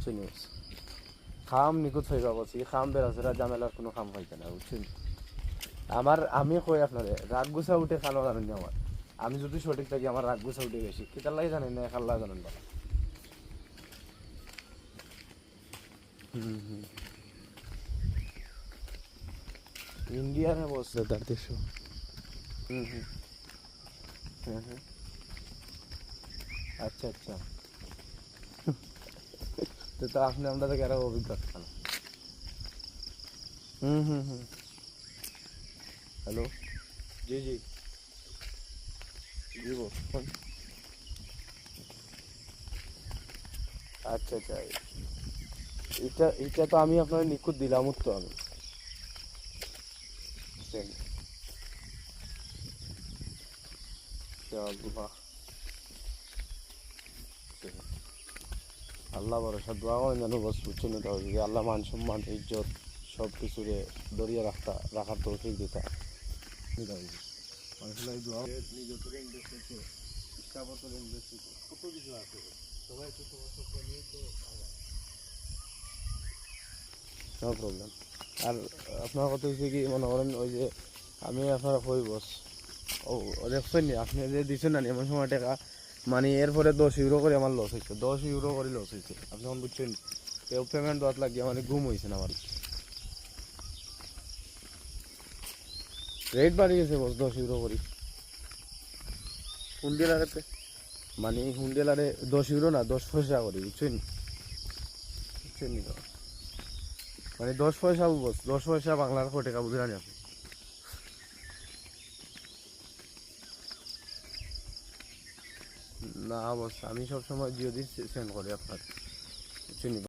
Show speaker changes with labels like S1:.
S1: বুঝছেন খাম নিখুঁত হইবা বলছি খাম বেড়াচেরা জামেলার কোনো খাম হইতে না বুঝছেন আমি কই আপনারে রাগ গুছা উঠে খানো জানেন না আমার আমি যদি সঠিক থাকি আমার রাগ গুছা উঠে বেশি কিতার লাগে জানেন না খাল্লা জানেন না ইন্ডিয়ার অবস্থা তার দেশ হুম হুম হ্যাঁ হ্যাঁ আচ্ছা আচ্ছা তো আপনি আমরা থেকে আরো অভিজ্ঞতা না হুম হ্যালো জি জি জি বলুন আচ্ছা আচ্ছা এটা এটা তো আমি আপনার নিখুঁত দিলাম তো আমি বুঝছেন? আল্লাহ আল্লাহ ভরসা দোয়া করেন যেন বস বুঝছেন তো যে আল্লাহ মান সম্মান ইজ্জত সব কিছুরে দরিয়া রাখার তৌফিক দিতা মানুষের দোয়া নিজের ইনভেস্ট করছে ইচ্ছাপত্র ইনভেস্ট করছে কত কিছু আছে সবাই তো সমস্যা নিয়ে তো নো প্রবলেম আর আপনার কথা হচ্ছে কি মনে করেন ওই যে আমি আপনার কই বস ও দেখছেন নি আপনি যে দিচ্ছেন না এমন সময় টাকা মানে এরপরে 10 ইউরো করে আমার লস হয়েছে 10 ইউরো করে লস হয়েছে আপনি যখন বুঝছেন কেউ পেমেন্ট দেওয়ার লাগিয়ে মানে ঘুম হয়েছে না আমার রেট বাড়ি গেছে বস 10 ইউরো করি হুন্ডিলারেতে মানে হুন্ডিলারে 10 ইউরো না 10 পয়সা করি বুঝছেন বুঝছেন নি তো? মানে 10 পয়সা বস 10 পয়সা বাংলার কয় টাকা বুঝলেন আপনি না বস আমি সবসময় জিও দিয়ে সেন্ড করি আপনার বুঝছেন